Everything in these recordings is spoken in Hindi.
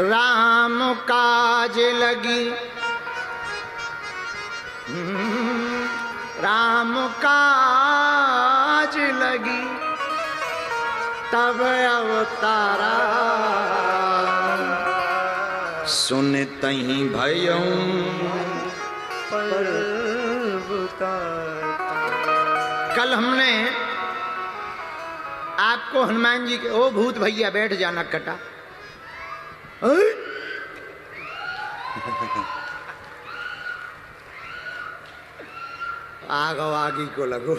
राम काज लगी, राम काज लगी, तब अवतारा। सुनतहि भयउ कल हमने आपको हनुमान जी के, ओ भूत भैया बैठ जाना कटा, आगो आगी को लगो।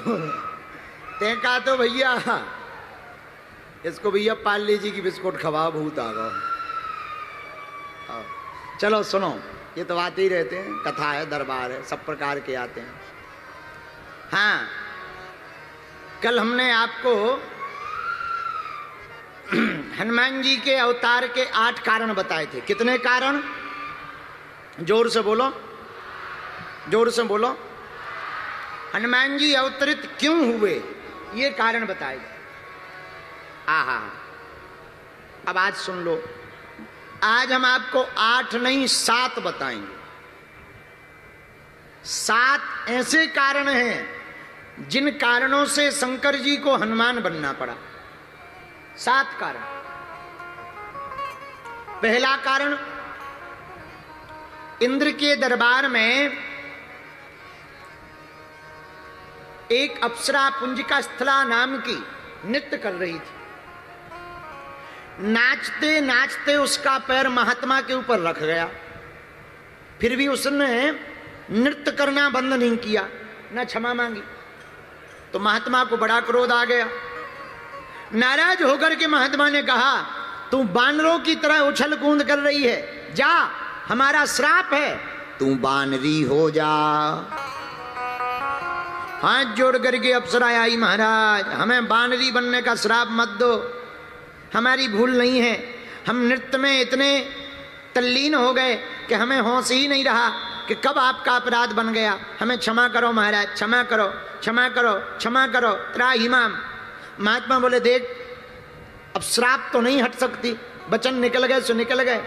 ते कहा तो भैया इसको भैया पार्ले जी की बिस्कुट खवा, भूत आ गो। चलो सुनो, ये तो आते ही रहते हैं, कथा है, दरबार है, सब प्रकार के आते हैं। हाँ, कल हमने आपको हनुमान जी के अवतार के 8 कारण बताए थे। कितने कारण? जोर से बोलो, जोर से बोलो। हनुमान जी अवतरित क्यों हुए, ये कारण बताए। आहा, अब आज सुन लो। आज हम आपको 8 नहीं 7 बताएंगे। 7 ऐसे कारण हैं जिन कारणों से शंकर जी को हनुमान बनना पड़ा। 7 कारण। पहला कारण, इंद्र के दरबार में एक अप्सरा पुंजिका स्थला नाम की नृत्य कर रही थी। नाचते नाचते उसका पैर महात्मा के ऊपर रख गया, फिर भी उसने नृत्य करना बंद नहीं किया, न क्षमा मांगी। तो महात्मा को बड़ा क्रोध आ गया। नाराज होकर के महात्मा ने कहा, तू बानरों की तरह उछल कूद कर रही है, जा, हमारा श्राप है, तू बानरी हो जा। हाथ जोड़ करके अप्सरा आई, महाराज हमें बानरी बनने का श्राप मत दो, हमारी भूल नहीं है, हम नृत्य में इतने तल्लीन हो गए कि हमें होश ही नहीं रहा कि कब आपका अपराध बन गया, हमें क्षमा करो महाराज, क्षमा करो, क्षमा करो, क्षमा करो, त्राहिमाम। महात्मा बोले, देख अब श्राप तो नहीं हट सकती, वचन निकल गए सो निकल गए।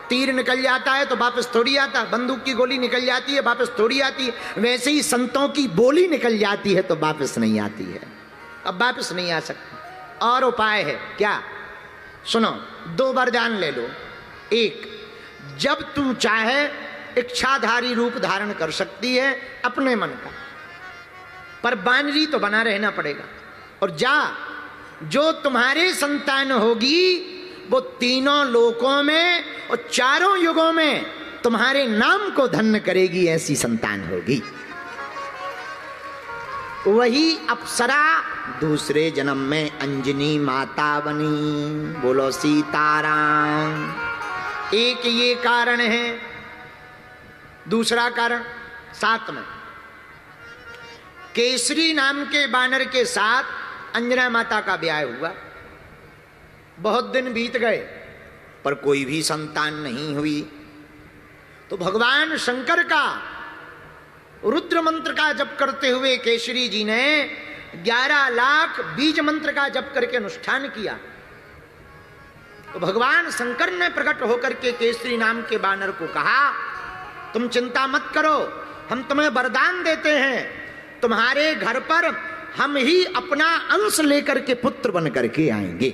तीर निकल जाता है तो वापस थोड़ी आता, बंदूक की गोली निकल जाती है वापस थोड़ी आती, वैसे ही संतों की बोली निकल जाती है तो वापस नहीं आती है, अब वापस नहीं आ सकती। और उपाय है क्या? सुनो, 2 वरदान ले लो। एक, जब तू चाहे इच्छाधारी रूप धारण कर सकती है अपने मन का, पर बानरी तो बना रहना पड़ेगा। और जा, जो तुम्हारी संतान होगी वो तीनों लोकों में और 4 युगों में तुम्हारे नाम को धन्य करेगी, ऐसी संतान होगी। वही अप्सरा दूसरे जन्म में अंजनी माता बनी। बोलो सीताराम। एक ये कारण है। दूसरा कारण 7 में, केसरी नाम के बानर के साथ अंजना माता का ब्याह हुआ। बहुत दिन बीत गए पर कोई भी संतान नहीं हुई। तो भगवान शंकर का रुद्र मंत्र का जप करते हुए केसरी जी ने 11 लाख बीज मंत्र का जप करके अनुष्ठान किया। तो भगवान शंकर ने प्रकट होकर के केसरी नाम के बानर को कहा, तुम चिंता मत करो, हम तुम्हें वरदान देते हैं, तुम्हारे घर पर हम ही अपना अंश लेकर के पुत्र बन करके आएंगे।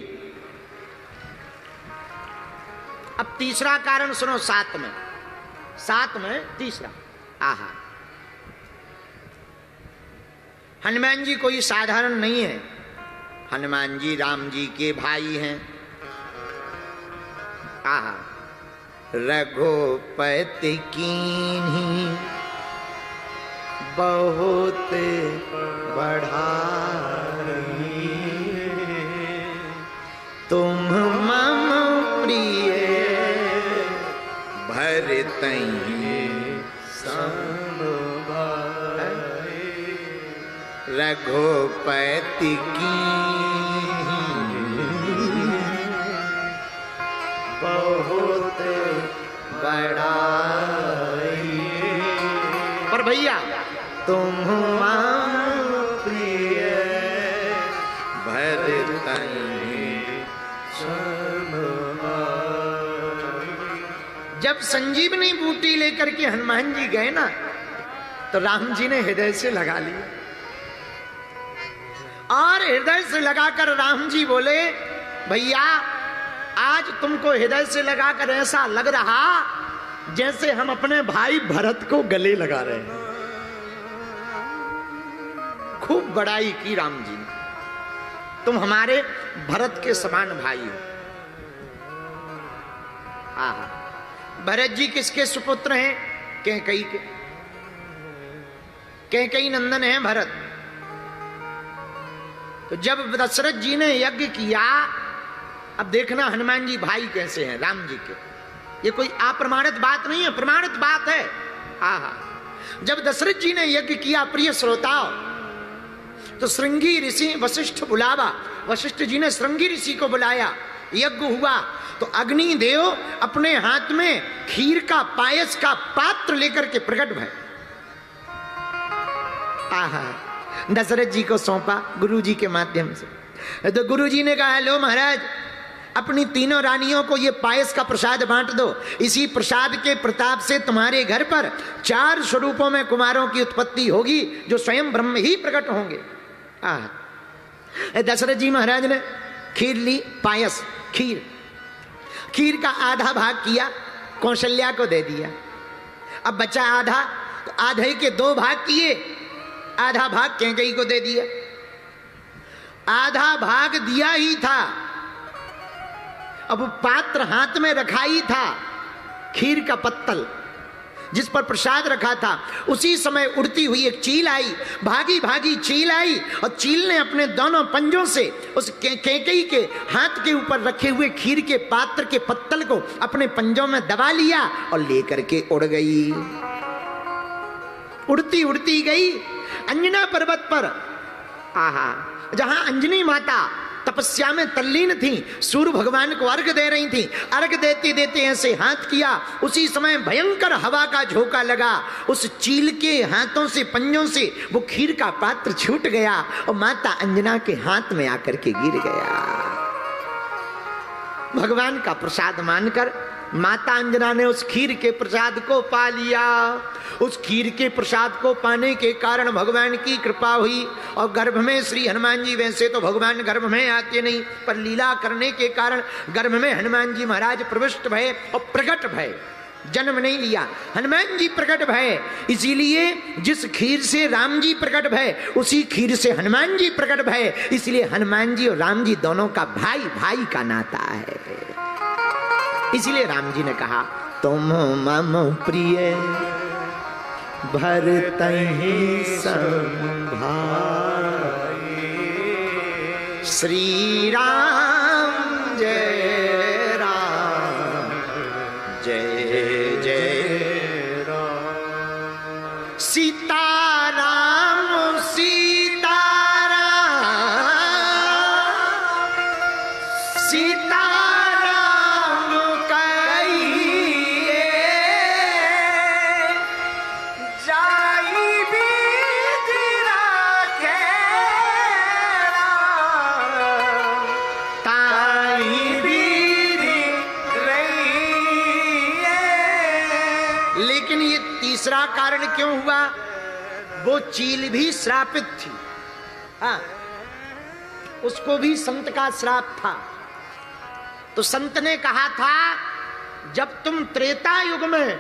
अब तीसरा कारण सुनो, 7 में, 7 में तीसरा। आहा, हनुमान जी कोई साधारण नहीं है। हनुमान जी राम जी के भाई हैं। आहा, रघुपति कीन्ही बहुत बढ़ाई, तुम मम प्रिय भरतहि सब भाई। रघुपति कीन्ही बहुत बढ़ाई, पर भैया तुम प्रिय भरतहि सब भाई। जब संजीवनी बूटी लेकर के हनुमान जी गए ना, तो राम जी ने हृदय से लगा लिया, और हृदय से लगाकर राम जी बोले, भैया आज तुमको हृदय से लगाकर ऐसा लग रहा जैसे हम अपने भाई भरत को गले लगा रहे हैं। खूब बड़ाई की राम जी ने, तुम हमारे भरत के समान भाई हो। आहा, भरत जी किसके सुपुत्र हैं? कैकेयी के। कैकेयी नंदन है भरत। तो जब दशरथ जी ने यज्ञ किया, अब देखना हनुमान जी भाई कैसे हैं राम जी के। ये कोई अप्रमाणित बात नहीं है, प्रमाणित बात है। आहा, जब दशरथ जी ने यज्ञ किया, प्रिय श्रोताओ, तो श्रृंगी ऋषि वशिष्ठ बुलावा, वशिष्ठ जी ने श्रृंगी ऋषि को बुलाया, यज्ञ हुआ। तो अग्निदेव अपने हाथ में खीर का पायस का पात्र लेकर के प्रकट भय। आहा, दशरथ जी को सौंपा गुरु जी के माध्यम से। तो गुरु जी ने कहा, लो महाराज, अपनी तीनों रानियों को ये पायस का प्रसाद बांट दो। इसी प्रसाद के प्रताप से तुम्हारे घर पर 4 स्वरूपों में कुमारों की उत्पत्ति होगी, जो स्वयं ब्रह्म ही प्रकट होंगे। दशरथ जी महाराज ने खीर ली, पायस खीर का आधा भाग किया, कौशल्या को दे दिया। अब बचा आधा, तो आधे के 2 भाग किए, आधा भाग कैकेयी को दे दिया। आधा भाग दिया ही था, अब पात्र हाथ में रखा ही था, खीर का पत्तल जिस पर प्रसाद रखा था। उसी समय उड़ती हुई एक चील आई, भागी भागी चील आई, और चील ने अपने दोनों पंजों से उस कैकेयी के हाथ के ऊपर रखे हुए खीर के पात्र के पत्तल को अपने पंजों में दबा लिया और लेकर के उड़ गई। उड़ती उड़ती गई अंजना पर्वत पर। आहा, जहां अंजनी माता तपस्या में तल्लीन थी, सूर्य भगवान को अर्घ दे रही थी। अर्घ देते देते ऐसे हाथ किया, उसी समय भयंकर हवा का झोंका लगा। उस चील के हाथों से, पंजों से वो खीर का पात्र छूट गया और माता अंजना के हाथ में आकर के गिर गया। भगवान का प्रसाद मानकर माता अंजना ने उस खीर के प्रसाद को पा लिया। उस खीर के प्रसाद को पाने के कारण भगवान की कृपा हुई, और गर्भ में श्री हनुमान जी, वैसे तो भगवान गर्भ में आते नहीं, पर लीला करने के कारण गर्भ में हनुमान जी महाराज प्रविष्ट भय और प्रकट भय। जन्म नहीं लिया, हनुमान जी प्रकट भय। इसीलिए जिस खीर से राम जी प्रकट भय, उसी खीर से हनुमान जी प्रकट भय। इसलिए हनुमान जी और राम जी दोनों का भाई भाई का नाता है। इसलिए राम जी ने कहा, तुम मम प्रिय भरतहि सम भाई, श्री राम जय राम जय जय राम, सीता राम सीता राम, सीता तीसरा कारण क्यों हुआ? वो चील भी श्रापित थी। हाँ, उसको भी संत का श्राप था। तो संत ने कहा था, जब तुम त्रेता युग में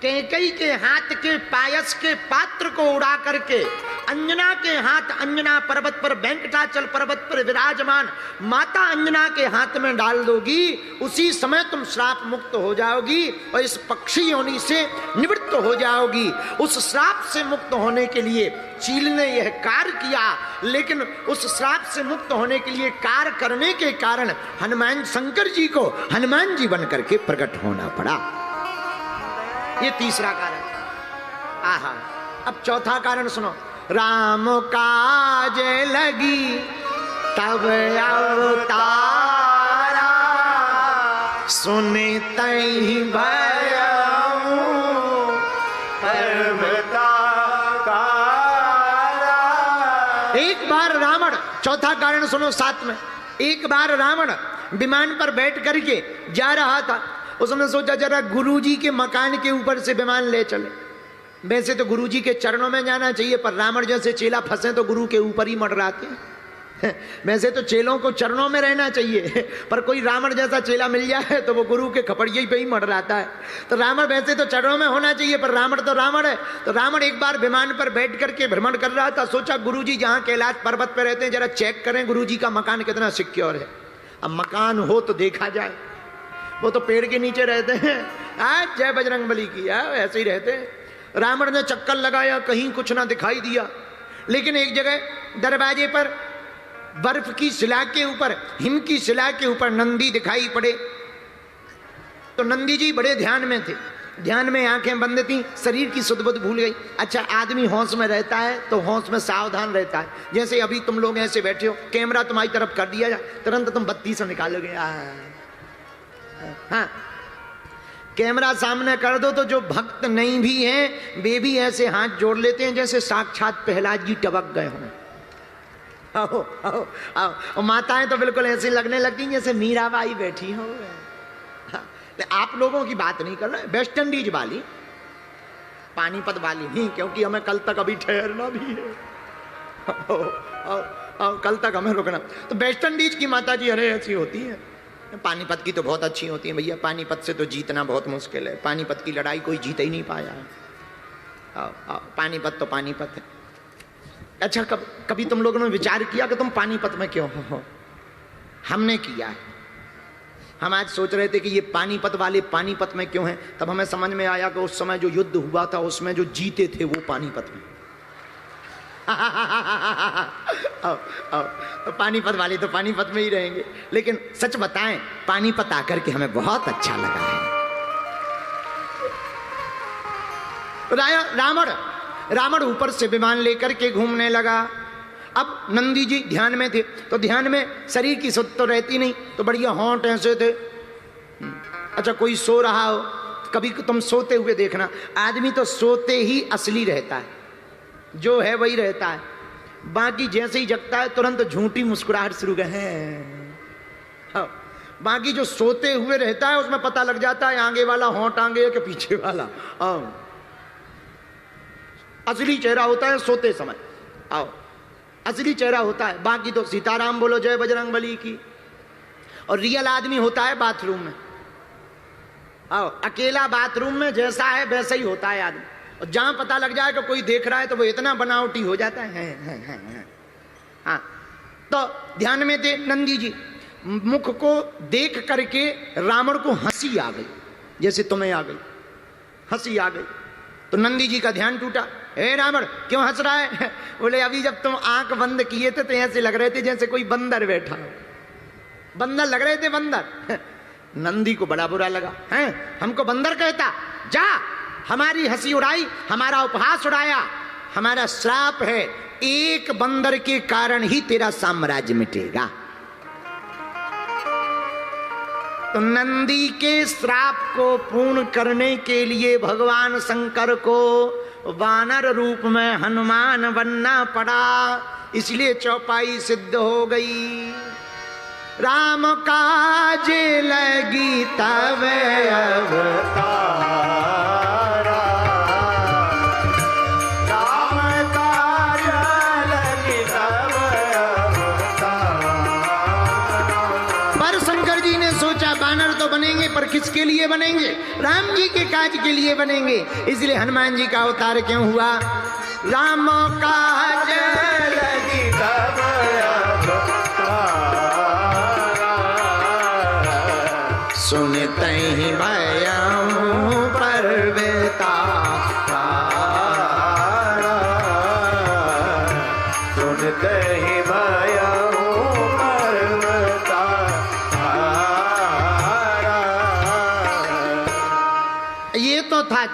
कैकेयी के हाथ के पायस के पात्र को उड़ा करके अंजना के हाथ, अंजना पर्वत पर, वेंकटाचल पर्वत पर विराजमान माता अंजना के हाथ में डाल दोगी, उसी समय तुम श्राप मुक्त हो जाओगी और इस पक्षी योनि से निवृत्त हो जाओगी। उस श्राप से मुक्त होने के लिए चील ने यह कार्य किया, लेकिन उस श्राप से मुक्त होने के लिए कार्य करने के कारण हनुमान शंकर जी को हनुमान जी बन करके प्रकट होना पड़ा। ये तीसरा कारण। आहा, अब चौथा कारण सुनो। राम काज लगी तब अवतारा, सुने तई भयउ पर्वताकारा। एक बार रावण, चौथा कारण सुनो साथ में, एक बार रावण विमान पर बैठ करके जा रहा था, उसने सोचा जरा गुरुजी के मकान के ऊपर से विमान ले चले। वैसे तो गुरुजी के चरणों में जाना चाहिए, पर रावण जैसे चेला फंसे तो गुरु के ऊपर ही मंडराते हैं। वैसे तो चेलों को चरणों में रहना चाहिए, पर कोई रावण जैसा चेला मिल जाए तो वो गुरु के खपड़िये पे ही मंडराता है। तो रावण वैसे तो चरणों में होना चाहिए, पर रावण तो रावण है। तो रावण एक बार विमान पर बैठ करके भ्रमण कर रहा था। सोचा गुरुजी जहाँ कैलाश पर्वत पर रहते हैं जरा चेक करें गुरुजी का मकान कितना सिक्योर है। अब मकान हो तो देखा जाए, वो तो पेड़ के नीचे रहते हैं। आज जय बजरंगबली की ऐसे ही रहते हैं। रावण ने चक्कर लगाया, कहीं कुछ ना दिखाई दिया, लेकिन एक जगह दरवाजे पर बर्फ की शिला के ऊपर, हिम की शिला के ऊपर नंदी दिखाई पड़े। तो नंदी जी बड़े ध्यान में थे, ध्यान में आंखें बंद थी, शरीर की सुध बुध भूल गई। अच्छा, आदमी होश में रहता है तो होश में सावधान रहता है। जैसे अभी तुम लोग ऐसे बैठे हो, कैमरा तुम्हारी तरफ कर दिया जाए, तुरंत तुम बत्ती से निकालोगे। हाँ, कैमरा सामने कर दो तो जो भक्त नहीं भी हैं वे भी ऐसे हाथ जोड़ लेते हैं जैसे साक्षात प्रहलाद जी टपक गए हों। आओ आओ आओ, माताएं तो बिल्कुल ऐसे लगने लगती जैसे मीराबाई बैठी हो। आप लोगों की बात नहीं कर रहे, वेस्ट इंडीज वाली, पानीपत वाली नहीं, क्योंकि हमें कल तक अभी ठहरना भी है। आओ आओ आओ, कल तक हमें रुकना। तो वेस्ट इंडीज की माता जी अरे ऐसी होती है, पानीपत की तो बहुत अच्छी होती है भैया। पानीपत से तो जीतना बहुत मुश्किल है, पानीपत की लड़ाई कोई जीत ही नहीं पाया। आओ आओ, पानीपत तो पानीपत है। अच्छा, कभी तुम लोगों ने विचार किया कि तुम पानीपत में क्यों हो? हमने किया है। हम आज सोच रहे थे कि ये पानीपत वाले पानीपत में क्यों हैं, तब हमें समझ में आया कि उस समय जो युद्ध हुआ था उसमें जो जीते थे वो पानीपत में। आओ आओ, तो पानीपत वाले तो पानीपत में ही रहेंगे। लेकिन सच बताएं, पानीपत आकर के हमें बहुत अच्छा लगा है। रावण ऊपर से विमान लेकर के घूमने लगा। अब नंदी जी ध्यान में थे, तो ध्यान में शरीर की सुध तो रहती नहीं, तो बढ़िया होंठ ऐसे थे। अच्छा, कोई सो रहा हो, कभी तुम सोते हुए देखना, आदमी तो सोते ही असली रहता है, जो है वही रहता है। बाकी जैसे ही जगता है तुरंत झूठी मुस्कुराहट शुरू है। बाकी जो सोते हुए रहता है उसमें पता लग जाता है आगे वाला होंठ आगे है कि पीछे वाला। असली चेहरा होता है सोते समय। आओ, असली चेहरा होता है। बाकी तो सीताराम बोलो, जय बजरंगबली की। और रियल आदमी होता है बाथरूम में। आओ, अकेला बाथरूम में जैसा है वैसा ही होता है आदमी। और जहां पता लग जाए कि कोई देख रहा है तो वो इतना बनावटी हो जाता है। हाँ, तो ध्यान में थे नंदी जी। मुख को देख करके रावण को हंसी आ गई, जैसे तुम्हें आ गई, हंसी आ गई। तो नंदी जी का ध्यान टूटा। हे रावण, क्यों हंस रहा है? बोले अभी जब तुम आंख बंद किए थे तो ऐसे लग रहे थे जैसे कोई बंदर बैठा हो। बंदर लग रहे थे, बंदर। नंदी को बड़ा बुरा लगा। हैं, हमको बंदर कहता? जा, हमारी हंसी उड़ाई, हमारा उपहास उड़ाया। हमारा श्राप है, एक बंदर के कारण ही तेरा साम्राज्य मिटेगा। तो नंदी के श्राप को पूर्ण करने के लिए भगवान शंकर को वानर रूप में हनुमान बनना पड़ा, इसलिए चौपाई सिद्ध हो गई। राम काज लगी तब अवतारा, राम काज लगी तब अवतारा। पर शंकर जी ने सोचा वानर तो बनेंगे, पर किसके लिए बनेंगे? राम जी के काज के लिए बनेंगे। इसलिए हनुमान जी का अवतार क्यों हुआ? राम काज लगी तब सुनते ही भयऊ परवेता, सुनते ही भयऊ परवेता। ये तो था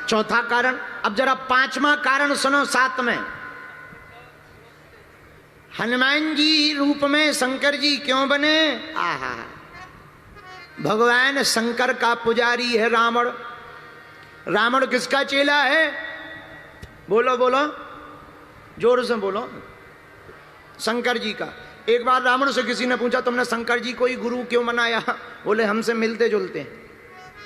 चौथा कारण। अब जरा पांचवा कारण सुनो साथ में। हनुमान जी रूप में शंकर जी क्यों बने? आहा, भगवान शंकर का पुजारी है रावण। रावण किसका चेला है? बोलो बोलो, जोर से बोलो। शंकर जी का। एक बार रावण से किसी ने पूछा, तुमने शंकर जी को ही गुरु क्यों बनाया? बोले हमसे मिलते जुलते हैं।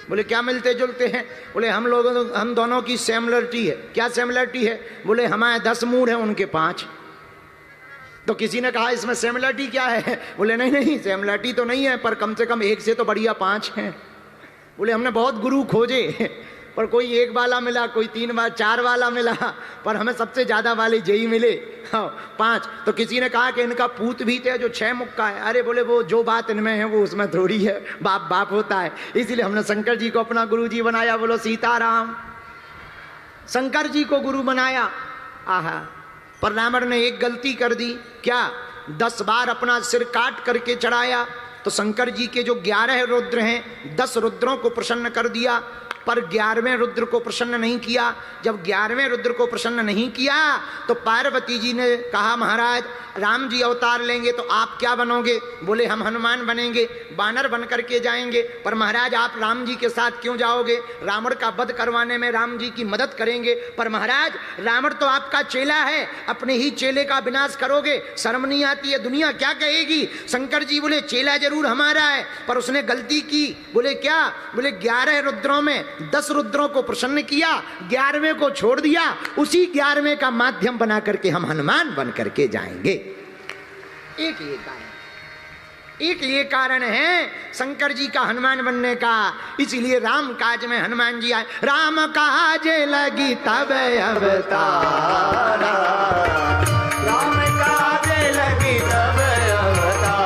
बोले क्या मिलते जुलते हैं? बोले हम दोनों की सिमिलरिटी है। क्या सिमिलरिटी है? बोले हमारे 10 मूड हैं, उनके 5। तो किसी ने कहा इसमें सिमिलरिटी क्या है? बोले नहीं नहीं, सिमिलरिटी तो नहीं है, पर कम से कम एक से तो बढ़िया 5 हैं। बोले हमने बहुत गुरु खोजे, पर कोई 1 वाला मिला, कोई 3 बार 4 वाला मिला, पर हमें सबसे ज्यादा वाले यही मिले, 5। तो किसी ने कहा कि इनका पूत भी थे जो 6 मुख का है। अरे बोले वो जो बात इनमें है वो उसमें थोड़ी है, बाप बाप होता है, इसीलिए हमने शंकर जी को अपना गुरु जी बनाया। बोलो सीताराम। शंकर जी को गुरु बनाया। आहा, पर रावण ने एक गलती कर दी। क्या? 10 बार अपना सिर काट करके चढ़ाया। तो शंकर जी के जो 11 रुद्र हैं, 10 रुद्रों को प्रसन्न कर दिया, पर 11वें रुद्र को प्रसन्न नहीं किया। जब 11वें रुद्र को प्रसन्न नहीं किया तो पार्वती जी ने कहा महाराज राम जी अवतार लेंगे तो आप क्या बनोगे? बोले हम हनुमान बनेंगे, बानर बन करके जाएंगे। पर महाराज आप राम जी के साथ क्यों जाओगे? रावण का वध करवाने में राम जी की मदद करेंगे। पर महाराज रावण तो आपका चेला है, अपने ही चेले का विनाश करोगे, शर्म नहीं आती है? दुनिया क्या कहेगी? शंकर जी बोले चेला जरूर हमारा है, पर उसने गलती की। बोले क्या? बोले 11 रुद्रों में 10 रुद्रों को प्रसन्न किया, 11वें को छोड़ दिया। उसी 11वें का माध्यम बना करके हम हनुमान बन करके जाएंगे। एक ये कारण है शंकर जी का हनुमान बनने का। इसीलिए राम काज में हनुमान जी आए। राम काज लगी तब अवतारा, राम काज लगी तब अवतारा,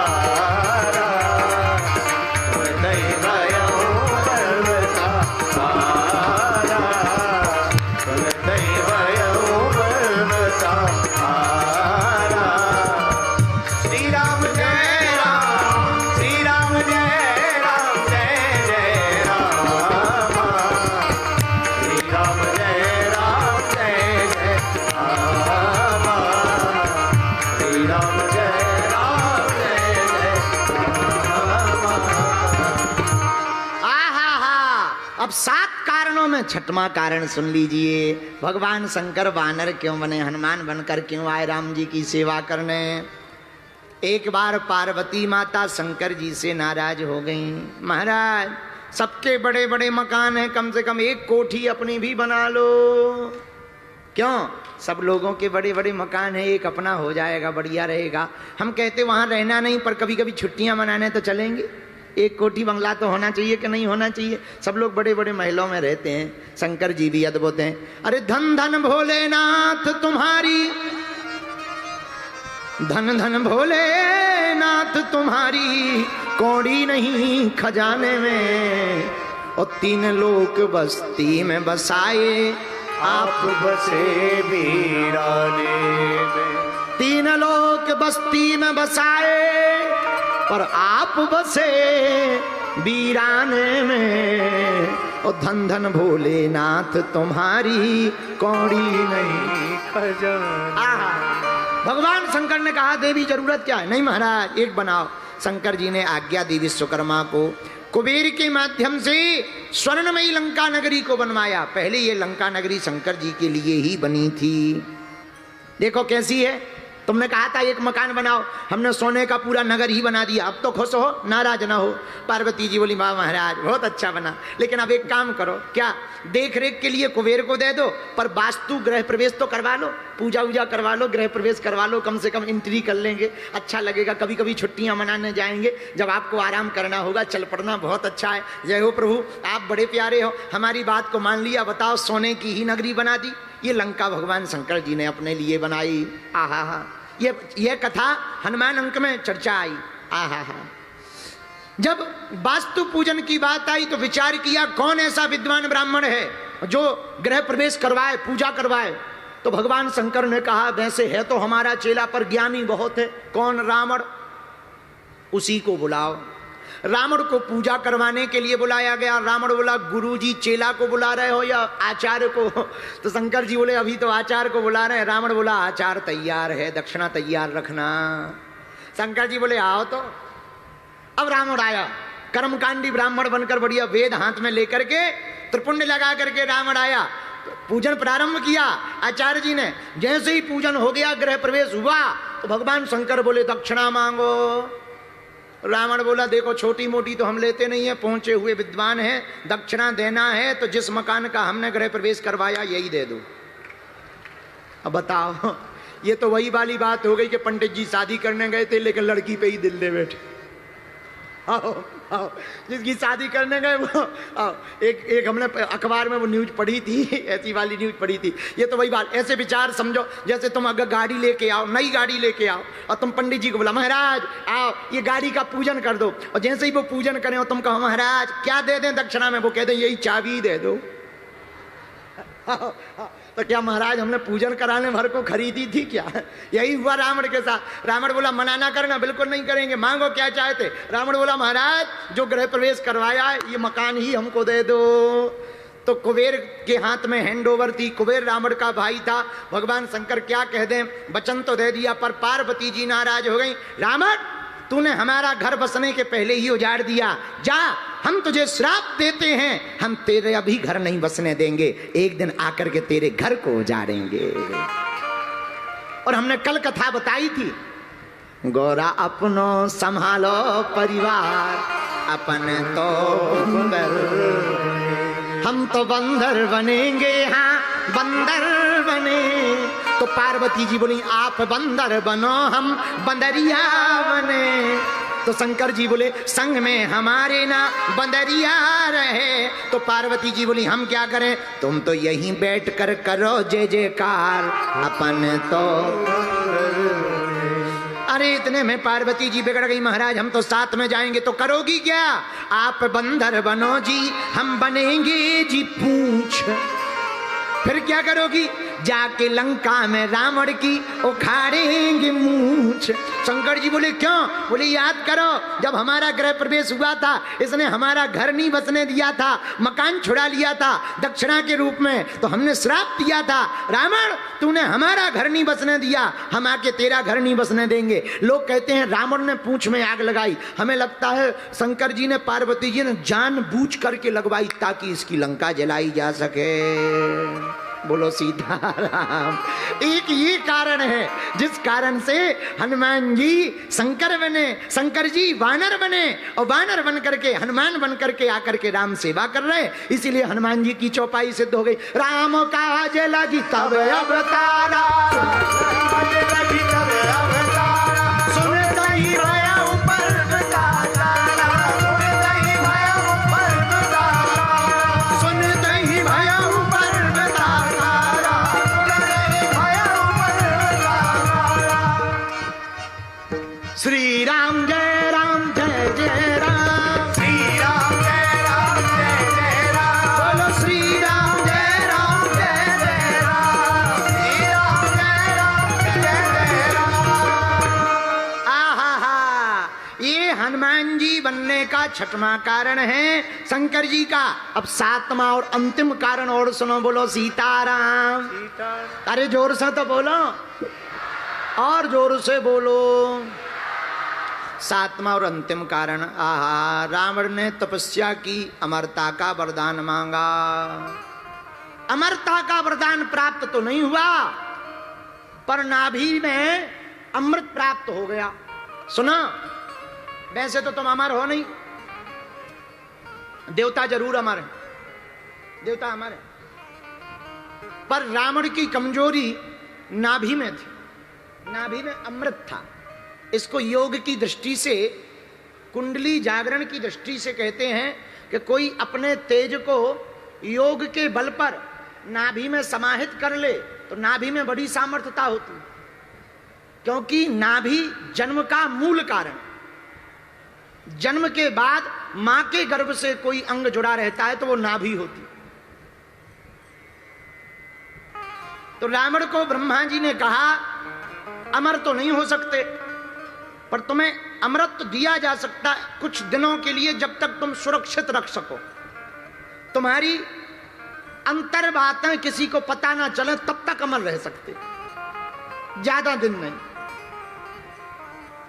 अब 7 कारणों में 6वां कारण सुन लीजिए। भगवान शंकर वानर क्यों बने? हनुमान बनकर क्यों आए राम जी की सेवा करने? एक बार पार्वती माता शंकर जी से नाराज हो गई। महाराज सबके बड़े बड़े मकान हैं, कम से कम एक कोठी अपनी भी बना लो। क्यों? सब लोगों के बड़े बड़े मकान हैं, एक अपना हो जाएगा, बढ़िया रहेगा। हम कहते वहां रहना नहीं, पर कभी कभी छुट्टियां मनाने तो चलेंगे। एक कोठी बंगला तो होना चाहिए कि नहीं होना चाहिए? सब लोग बड़े बड़े महलों में रहते हैं। शंकर जी भी अद्भुत हैं। अरे धन धन भोलेनाथ तुम्हारी, धन धन भोलेनाथ तुम्हारी कौड़ी नहीं खजाने में। और 3 लोक बस्ती में बसाए आप बसे वीराने में। 3 लोक बस्ती में बसाए पर आप बसे वीराने में। और धन धन भोलेनाथ तुम्हारी कौड़ी नहीं खजाना। भगवान शंकर ने कहा देवी जरूरत क्या है? नहीं महाराज एक बनाओ। शंकर जी ने आज्ञा दी विश्वकर्मा को। कुबेर के माध्यम से स्वर्णमयी लंका नगरी को बनवाया। पहले ये लंका नगरी शंकर जी के लिए ही बनी थी। देखो कैसी है। तुमने कहा था एक मकान बनाओ, हमने सोने का पूरा नगर ही बना दिया। अब तो खुश हो, नाराज ना हो। पार्वती जी बोली वाह महाराज बहुत अच्छा बना, लेकिन अब एक काम करो। क्या? देख रेख के लिए कुबेर को दे दो, पर वास्तु गृह प्रवेश तो करवा लो, पूजा वूजा करवा लो, गृह प्रवेश करवा लो, कम से कम एंट्री कर लेंगे, अच्छा लगेगा। कभी कभी छुट्टियां मनाने जाएंगे, जब आपको आराम करना होगा चल पड़ना, बहुत अच्छा है। जय हो प्रभु, आप बड़े प्यारे हो, हमारी बात को मान लिया। बताओ सोने की ही नगरी बना दी। ये लंका भगवान शंकर जी ने अपने लिए बनाई। आहा हा, ये कथा हनुमान अंक में चर्चा आई। आहा हा। जब वास्तु पूजन की बात आई तो विचार किया कौन ऐसा विद्वान ब्राह्मण है जो गृह प्रवेश करवाए, पूजा करवाए। तो भगवान शंकर ने कहा वैसे है तो हमारा चेला, पर ज्ञानी बहुत है। कौन? रावण। उसी को बुलाओ। रावण को पूजा करवाने के लिए बुलाया गया। रावण बोला गुरुजी चेला को बुला रहे हो या आचार्य को? तो शंकर जी बोले अभी तो आचार्य को बुला रहे हैं। रावण बोला आचार्य तैयार है, दक्षिणा तैयार रखना। शंकर जी बोले आओ। तो अब रावण आया, कर्मकांडी ब्राह्मण बनकर, बढ़िया वेद हाथ में लेकर के, त्रिपुंड लगा करके रावण आया। पूजन प्रारंभ किया आचार्य जी ने। जैसे ही पूजन हो गया, गृह प्रवेश हुआ, तो भगवान शंकर बोले दक्षिणा मांगो। रावण बोला देखो छोटी मोटी तो हम लेते नहीं है, पहुंचे हुए विद्वान हैं, दक्षिणा देना है तो जिस मकान का हमने गृह प्रवेश करवाया यही दे दो। अब बताओ, ये तो वही वाली बात हो गई कि पंडित जी शादी करने गए थे लेकिन लड़की पे ही दिल दे बैठे। आओ आओ, जिसकी शादी करने गए वो आओ, एक हमने अखबार में वो न्यूज पढ़ी थी, ऐसी वाली न्यूज पढ़ी थी। ये तो वही बात, ऐसे विचार समझो जैसे तुम अगर गाड़ी लेके आओ, नई गाड़ी लेके आओ और तुम पंडित जी को बोला महाराज आओ ये गाड़ी का पूजन कर दो, और जैसे ही वो पूजन करें और तुम कहो महाराज क्या दे दें दक्षिणा में, वो कहते हैं यही चाबी दे दो। तो क्या महाराज हमने पूजन कराने भर को खरीदी थी क्या? यही हुआ रावण के साथ। रावण बोला मना ना करना, बिल्कुल नहीं करेंगे, मांगो क्या चाहते। रावण बोला महाराज जो गृह प्रवेश करवाया है ये मकान ही हमको दे दो। तो कुबेर के हाथ में हैंड ओवर थी, कुबेर रावण का भाई था। भगवान शंकर क्या कह दें, वचन तो दे दिया पर पार्वती जी नाराज हो गई। रावण तूने हमारा घर बसने के पहले ही उजाड़ दिया, जा हम तुझे श्राप देते हैं, हम तेरे अभी घर नहीं बसने देंगे, एक दिन आकर के तेरे घर को उजाड़ेंगे। और हमने कल कथा बताई थी, गोरा अपनो संभालो परिवार, अपन तो बंदर, हम तो बंदर बनेंगे, हाँ बंदर बने। तो पार्वती जी बोली आप बंदर बनो हम बंदरिया बने। तो शंकर जी बोले संग में हमारे ना बंदरिया रहे। तो पार्वती जी बोली हम क्या करें, तुम तो यहीं बैठ कर करो जय जयकार, अपन तो। अरे इतने में पार्वती जी बिगड़ गई, महाराज हम तो साथ में जाएंगे। तो करोगी क्या, आप बंदर बनो जी, हम बनेंगे जी पूंछ। फिर क्या करोगी, जाके लंका में रावण की उखाड़ेंगे मूंछ। शंकर जी बोले क्यों, बोले याद करो जब हमारा गृह प्रवेश हुआ था इसने हमारा घर नहीं बसने दिया था, मकान छुड़ा लिया था दक्षिणा के रूप में, तो हमने श्राप दिया था रावण तूने हमारा घर नहीं बसने दिया, हम आके तेरा घर नहीं बसने देंगे। लोग कहते हैं रावण ने पूंछ में आग लगाई, हमें लगता है शंकर जी ने पार्वती जी ने जानबूझ करके लगवाई ताकि इसकी लंका जलाई जा सके। बोलो सीताराम। एक ये कारण है जिस कारण से हनुमान जी शंकर बने, शंकर जी वानर बने, और वानर बन करके हनुमान बन करके आकर के राम सेवा कर रहे। इसीलिए हनुमान जी की चौपाई सिद्ध हो गई। राम काज लगी तब अवतारा, सुनता ही भया ऊपर तारा, सुनता ही भया ऊपर श्री राम जय राम जय जय राम, श्री राम जय राम जय जय राम, बोलो श्री राम जय राम जय जय राम, श्री राम जय राम जय जय राम। आहा, ये हनुमान जी बनने का छठवां कारण है शंकर जी का। अब सातवां और अंतिम कारण और सुनो, बोलो सीताराम। अरे जोर से तो बोलो, और जोर से बोलो। सातवां और अंतिम कारण, आहा, रावण ने तपस्या की, अमरता का वरदान मांगा। अमरता का वरदान प्राप्त तो नहीं हुआ पर नाभि में अमृत प्राप्त हो गया। सुना, वैसे तो तुम अमर हो नहीं, देवता जरूर अमर है, देवता अमर है, पर रावण की कमजोरी नाभि में थी, नाभि में अमृत था। इसको योग की दृष्टि से, कुंडली जागरण की दृष्टि से कहते हैं कि कोई अपने तेज को योग के बल पर नाभि में समाहित कर ले तो नाभि में बड़ी सामर्थ्यता होती, क्योंकि नाभि जन्म का मूल कारण। जन्म के बाद मां के गर्भ से कोई अंग जुड़ा रहता है तो वो नाभि होती। तो रावण को ब्रह्मा जी ने कहा अमर तो नहीं हो सकते पर तुम्हें अमृत दिया जा सकता है कुछ दिनों के लिए, जब तक तुम सुरक्षित रख सको, तुम्हारी अंतर बातें किसी को पता ना चले तब तक अमर रह सकते, ज्यादा दिन नहीं,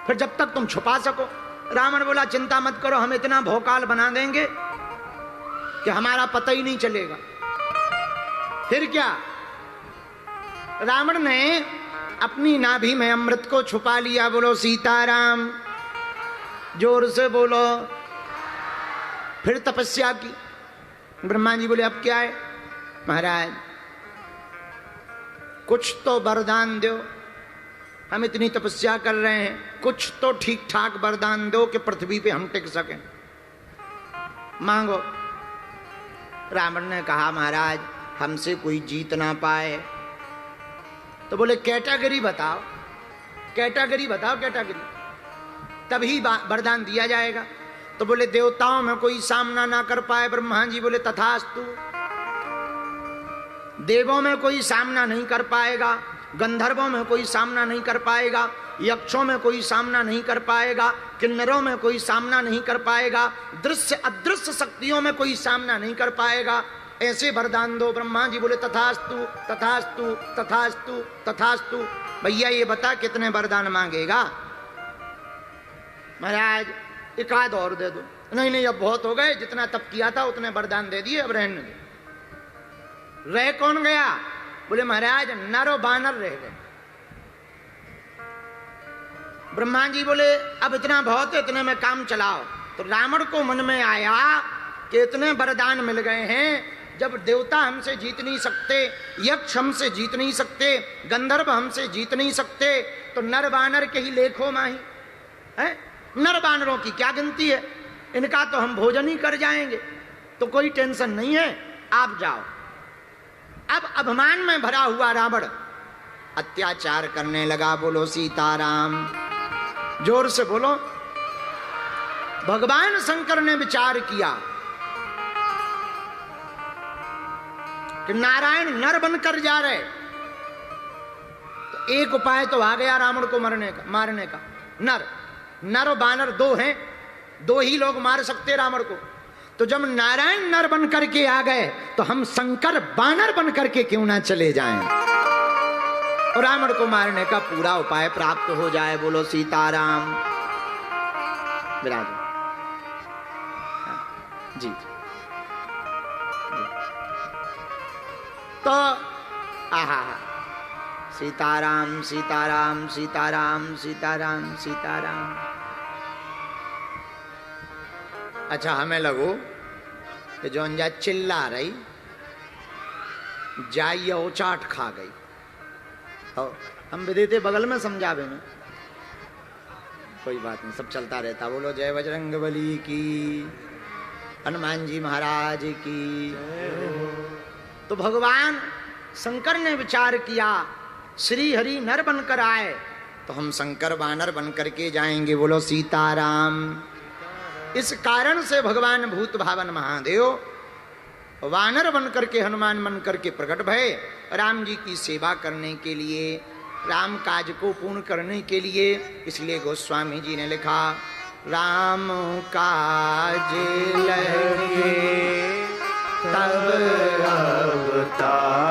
फिर जब तक तुम छुपा सको। रावण बोला चिंता मत करो, हम इतना भौकाल बना देंगे कि हमारा पता ही नहीं चलेगा। फिर क्या, रावण ने अपनी नाभि में अमृत को छुपा लिया। बोलो सीताराम। जोर से बोलो। फिर तपस्या की। ब्रह्मा जी बोले अब क्या है महाराज, कुछ तो वरदान दो, हम इतनी तपस्या कर रहे हैं, कुछ तो ठीक ठाक वरदान दो कि पृथ्वी पे हम टिक सकें, मांगो। रावण ने कहा महाराज हमसे कोई जीत ना पाए। तो बोले कैटेगरी बताओ, कैटेगरी बताओ, कैटेगरी, तभी वरदान दिया जाएगा। तो बोले देवताओं में कोई सामना ना कर पाए। ब्रह्मा जी बोले तथास्तु। देवों में कोई सामना नहीं कर पाएगा, गंधर्वों में कोई सामना नहीं कर पाएगा, यक्षों में कोई सामना नहीं कर पाएगा, किन्नरों में कोई सामना नहीं कर पाएगा, दृश्य अदृश्य शक्तियों में कोई सामना नहीं कर पाएगा, ऐसे वरदान दो। ब्रह्मा जी बोले तथास्तु तथास्तु तथास्तु तथास्तु। भैया ये बता कितने वरदान मांगेगा? महाराज एक आध और दे दो। नहीं नहीं अब बहुत हो गए, जितना तप किया था उतने वरदान दे दिए, अब रहने दो। रह कौन गया? बोले महाराज नर और बानर रह गए। ब्रह्मा जी बोले अब इतना बहुत है, इतने में काम चलाओ। तो रावण को मन में आया कि इतने वरदान मिल गए हैं, जब देवता हमसे जीत नहीं सकते, यक्ष हमसे जीत नहीं सकते, गंधर्व हमसे जीत नहीं सकते, तो नर बानर के ही लेखो माही है। नर बानरों की क्या गिनती है, इनका तो हम भोजन ही कर जाएंगे, तो कोई टेंशन नहीं है, आप जाओ। अब अभिमान में भरा हुआ रावण अत्याचार करने लगा। बोलो सीताराम, जोर से बोलो। भगवान शंकर ने विचार किया कि नारायण नर बनकर जा रहे, तो एक उपाय तो आ गया रावण को मारने का। नर और बानर दो हैं, दो ही लोग मार सकते रावण को। तो जब नारायण नर बन करके आ गए, तो हम शंकर बानर बन करके क्यों ना चले जाएं और रावण को मारने का पूरा उपाय प्राप्त हो जाए। बोलो सीताराम। विराज जी। तो आहा सीताराम सीताराम सीताराम सीताराम सीताराम। अच्छा हमें लगो कि जो अंजा चिल्ला रही जाइए ओचाट खा गई, तो हम विदेते बगल में समझावे में कोई बात नहीं, सब चलता रहता। बोलो जय बजरंगबली की, हनुमान जी महाराज की। तो भगवान शंकर ने विचार किया श्री हरि नर बनकर आए, तो हम शंकर बानर बनकर के जाएंगे। बोलो सीताराम। इस कारण से भगवान भूत भावन महादेव वानर बनकर के, हनुमान बनकर के प्रकट भय राम जी की सेवा करने के लिए, राम काज को पूर्ण करने के लिए। इसलिए गोस्वामी जी ने लिखा राम काज लगे तब अवतारा,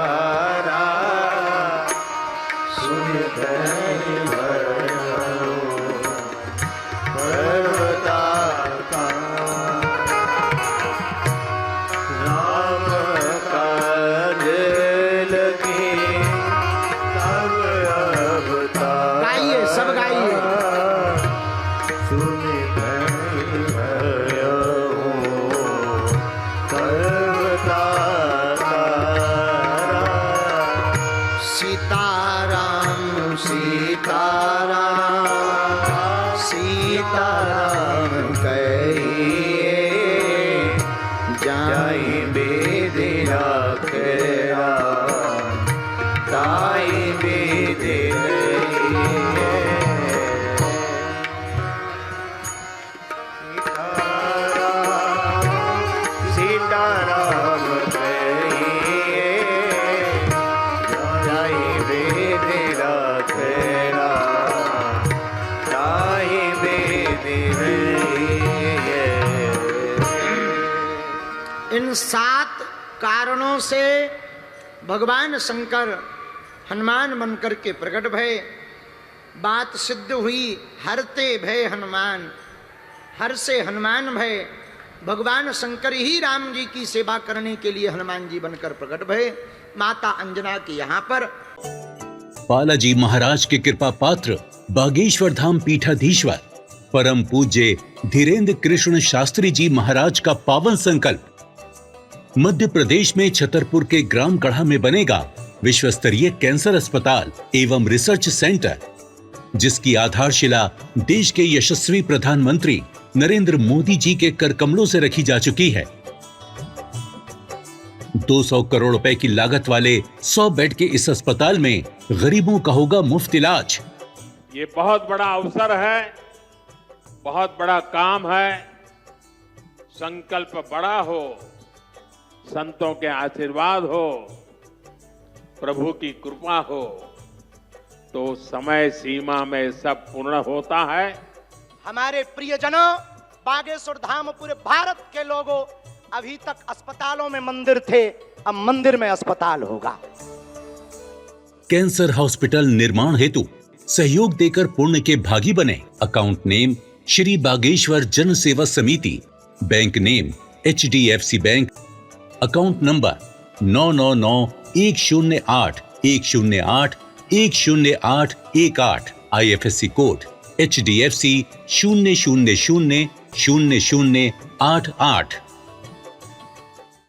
इन 7 कारणों से भगवान शंकर हनुमान बनकर के प्रकट भय। बात सिद्ध हुई हरते भय हनुमान, हर से हनुमान भय। भगवान शंकर ही राम जी की सेवा करने के लिए हनुमान जी बनकर प्रकट भय। माता अंजना के यहाँ पर बालाजी महाराज के कृपा पात्र बागेश्वर धाम पीठाधीश्वर परम पूज्य धीरेन्द्र कृष्ण शास्त्री जी महाराज का पावन संकल्प। मध्य प्रदेश में छतरपुर के ग्राम गढ़ा में बनेगा विश्व स्तरीय कैंसर अस्पताल एवं रिसर्च सेंटर, जिसकी आधारशिला देश के यशस्वी प्रधानमंत्री नरेंद्र मोदी जी के कर कमलों से रखी जा चुकी है। 200 करोड़ रुपए की लागत वाले 100 बेड के इस अस्पताल में गरीबों का होगा मुफ्त इलाज। ये बहुत बड़ा अवसर है, बहुत बड़ा काम है। संकल्प बड़ा हो, संतों के आशीर्वाद हो, प्रभु की कृपा हो तो समय सीमा में सब पूर्ण होता है। हमारे प्रियजनों, बागेश्वर धाम पूरे भारत के लोगों, अभी तक अस्पतालों में मंदिर थे, अब मंदिर में अस्पताल होगा। कैंसर हॉस्पिटल निर्माण हेतु सहयोग देकर पुण्य के भागी बने। अकाउंट नेम श्री बागेश्वर जन सेवा समिति, bank name HDFC bank, account number 999108108108, IFSC code HDFC 0000088।